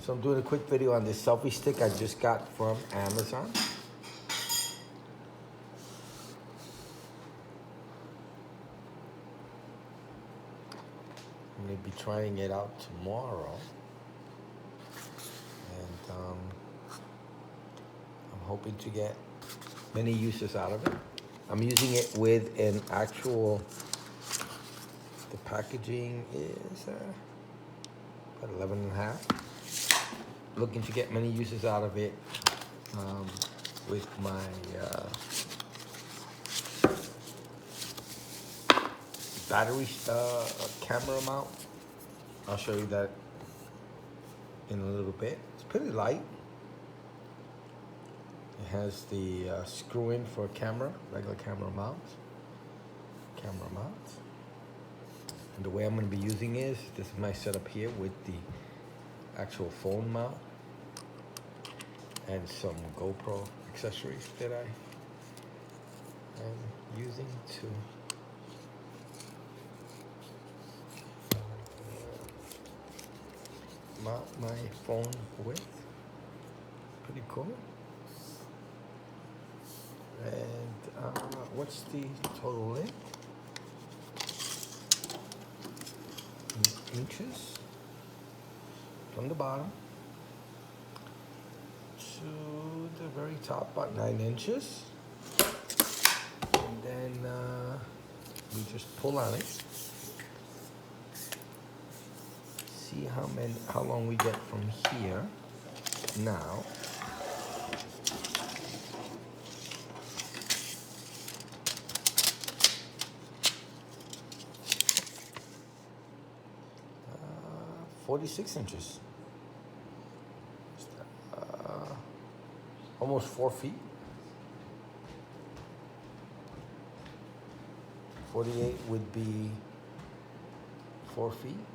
So I'm doing a quick video on this selfie stick I just got from Amazon. I'm going to be trying it out tomorrow. And I'm hoping to get many uses out of it. I'm using it with an actual, the packaging is about 11.5. Looking to get many uses out of it with my battery camera mount. I'll show you that in a little bit. It's pretty light. It has the screw in for camera, regular camera mount. And the way I'm going to be using is, this is my setup here with the actual phone mount and some GoPro accessories that I am using to mount my phone with. Pretty cool. And what's the total length? In inches from the bottom to the very top, about 9 inches. And then we just pull on it. See how long we get from here. Now, uh, 46 inches. Almost 4 feet. 48 would be 4 feet.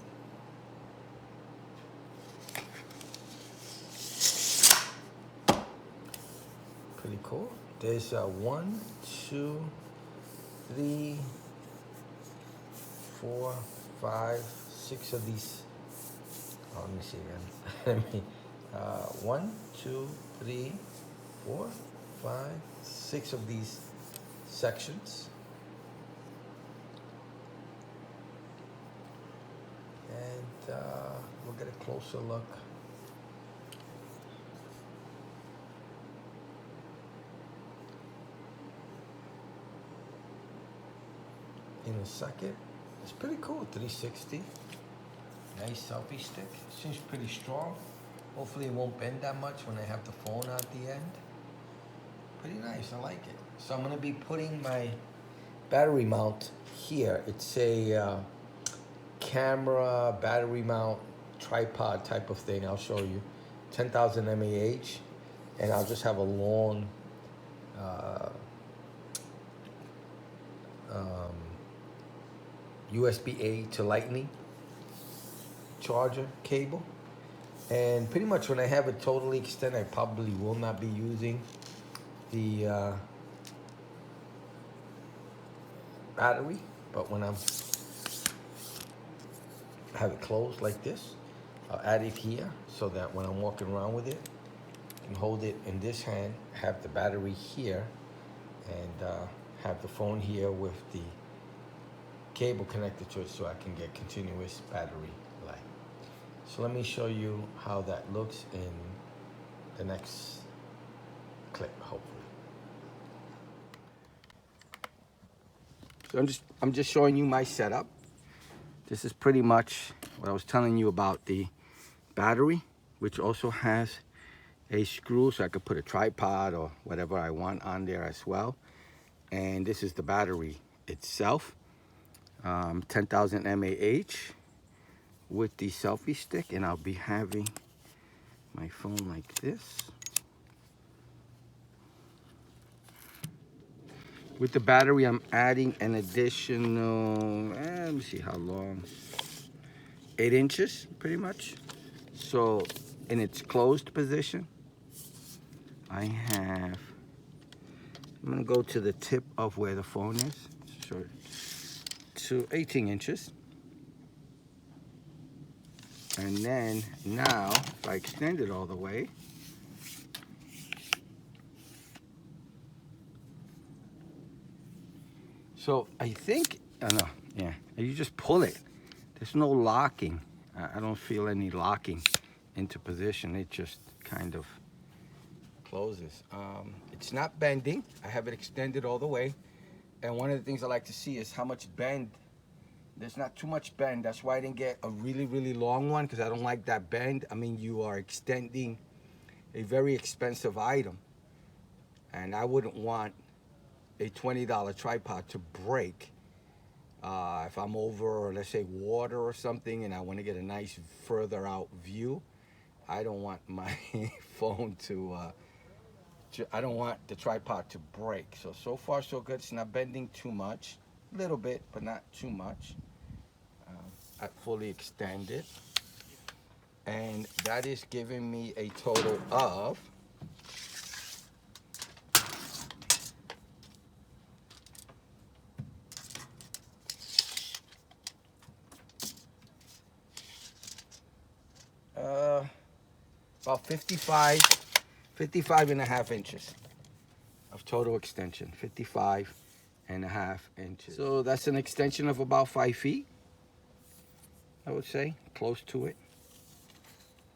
Pretty cool. There's 1, 2, 3, 4, 5, 6 of these. Oh, let me see again. 1, 2, 3, 4, 5, 6 of these sections. And we'll get a closer look. In a second. It's pretty cool, 360. Nice selfie stick. Seems pretty strong. Hopefully it won't bend that much when I have the phone at the end. Pretty nice, I like it. So I'm gonna be putting my battery mount here. It's a camera, battery mount, tripod type of thing. I'll show you. 10,000 mAh. And I'll just have a long USB-A to Lightning charger cable. And pretty much when I have it totally extended, I probably will not be using the battery. But when I have it closed like this, I'll add it here so that when I'm walking around with it, I can hold it in this hand, have the battery here, and have the phone here with the cable connected to it so I can get continuous battery life. So let me show you how that looks in the next clip, hopefully. So I'm just showing you my setup. This is pretty much what I was telling you about the battery, which also has a screw so I could put a tripod or whatever I want on there as well. And this is the battery itself. 10,000 mAh with the selfie stick, and I'll be having my phone like this. With the battery, I'm adding an additional, let me see how long, 8 inches pretty much. So in its closed position, I'm gonna go to the tip of where the phone is, so to 18 inches. And then now, if I extend it all the way, so I think, no, yeah, you just pull it. There's no locking. I don't feel any locking into position. It just kind of closes. It's not bending. I have it extended all the way. And one of the things I like to see is how much bend. There's not too much bend. That's why I didn't get a really, really long one, because I don't like that bend. I mean, you are extending a very expensive item. And I wouldn't want a $20 tripod to break if I'm over, let's say, water or something, and I want to get a nice further out view. I don't want my phone to, I don't want the tripod to break. So far so good. It's not bending too much. A little bit, but not too much. I fully extended. And that is giving me a total of about 55 and a half inches of total extension. 55 and a half inches. So that's an extension of about 5 feet, I would say, close to it.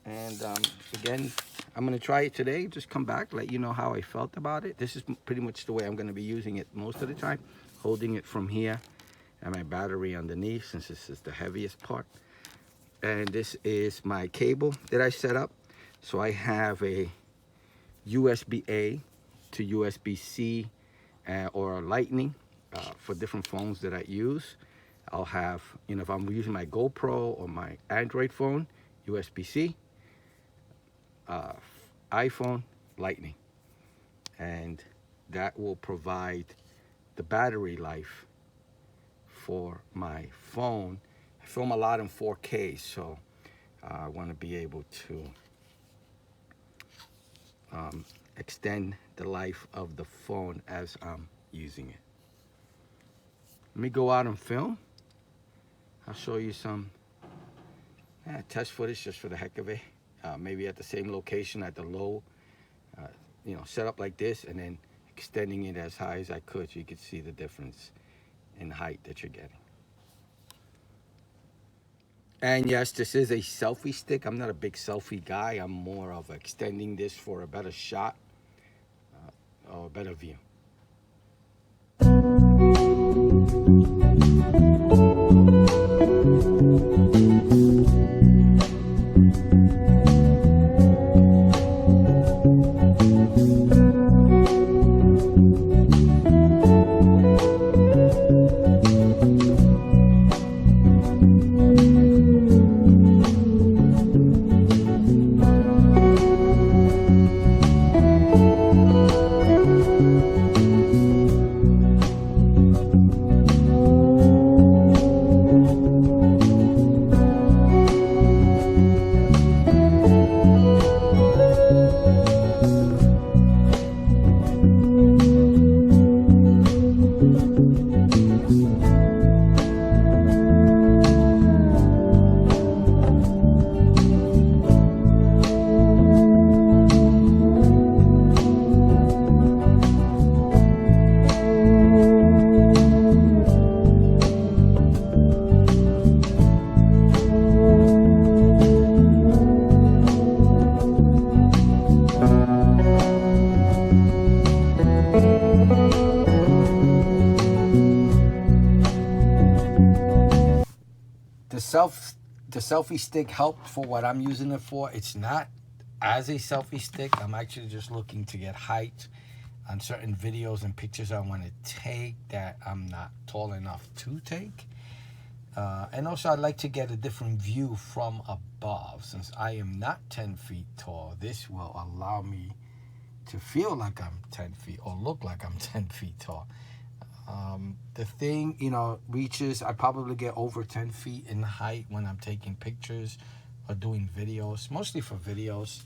And again, I'm going to try it today. Just come back, let you know how I felt about it. This is pretty much the way I'm going to be using it most of the time. Holding it from here and my battery underneath, since this is the heaviest part. And this is my cable that I set up. So I have a USB-A to USB-C or Lightning for different phones that I use. I'll have, you know, if I'm using my GoPro or my Android phone, USB-C, iPhone, Lightning. And that will provide the battery life for my phone. I film a lot in 4K, so I want to be able to extend the life of the phone as I'm using it. Let me go out and film. I'll show you some test footage just for the heck of it. Maybe at the same location at the low, you know, set up like this, and then extending it as high as I could so you could see the difference in height that you're getting. And yes, this is a selfie stick. I'm not a big selfie guy. I'm more of extending this for a better shot or a better view. The selfie stick helped for what I'm using it for. It's not as a selfie stick. I'm actually just looking to get height on certain videos and pictures I want to take that I'm not tall enough to take. And also I'd like to get a different view from above. Since I am not 10 feet tall, this will allow me to feel like I'm 10 feet or look like I'm 10 feet tall. The thing, you know, reaches, I probably get over 10 feet in height when I'm taking pictures or doing videos, mostly for videos,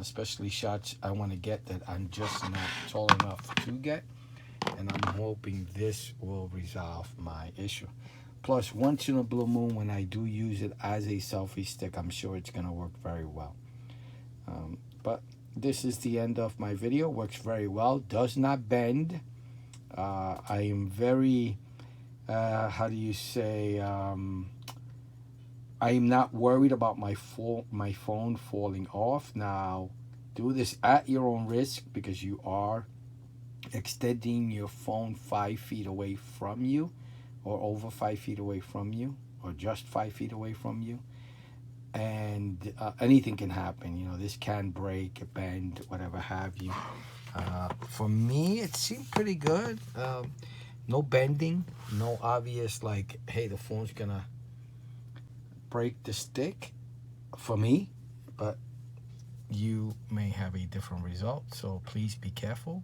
especially shots I want to get that I'm just not tall enough to get. And I'm hoping this will resolve my issue. Plus, once in a blue moon, when I do use it as a selfie stick, I'm sure it's going to work very well. But this is the end of my video. Works very well. Does not bend. I am very, how do you say, I am not worried about my phone falling off. Now, do this at your own risk, because you are extending your phone 5 feet away from you, or over 5 feet away from you, or just 5 feet away from you. And anything can happen. You know, this can break, bend, whatever have you. For me, it seemed pretty good. No bending, no obvious like, hey, the phone's gonna break the stick for me. But you may have a different result, so please be careful.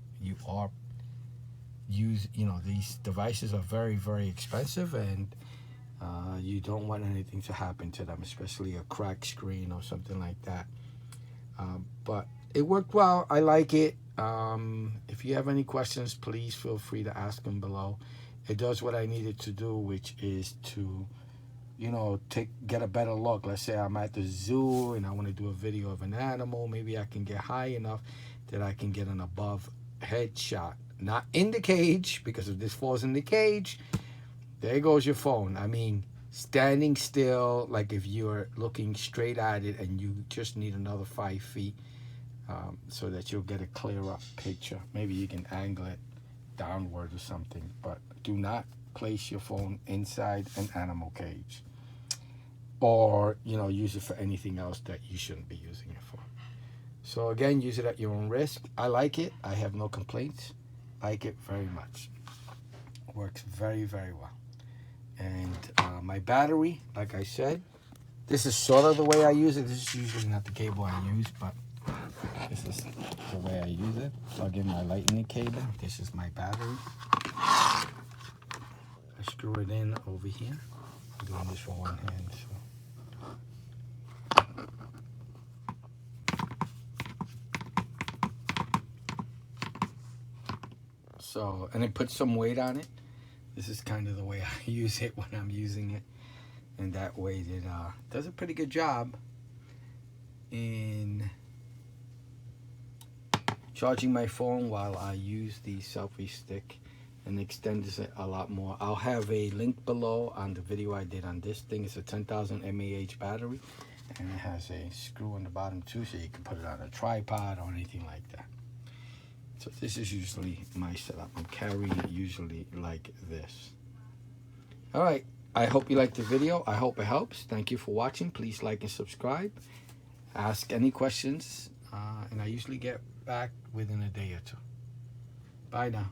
These devices are very, very expensive, and you don't want anything to happen to them, especially a cracked screen or something like that. But it worked well. I like it. If you have any questions, please feel free to ask them below. It does what I needed to do, which is to, get a better look. Let's say I'm at the zoo and I want to do a video of an animal. Maybe I can get high enough that I can get an above head shot. Not in the cage, because if this falls in the cage, there goes your phone. I mean, standing still, like if you're looking straight at it and you just need another 5 feet, so that you'll get a clearer picture. Maybe you can angle it downward or something, but do not place your phone inside an animal cage, or use it for anything else that you shouldn't be using it for. So again, use it at your own risk. I like it. I have no complaints. Like it very much. Works very, very well. And my battery, like I said, this is sort of the way I use it. This is usually not the cable I use, but this is the way I use it. Plug in my lightning cable. This is my battery. I screw it in over here. I'm doing this with one hand, so and it puts some weight on it. This is kind of the way I use it when I'm using it, and that way it does a pretty good job in charging my phone while I use the selfie stick, and extends it a lot more. I'll have a link below on the video I did on this thing. It's a 10,000 mAh battery, and it has a screw on the bottom too, so you can put it on a tripod or anything like that. So this is usually my setup. I'm carrying it usually like this. All right, I hope you liked the video. I hope it helps. Thank you for watching. Please like and subscribe. Ask any questions, and I usually get back within a day or two. Bye now.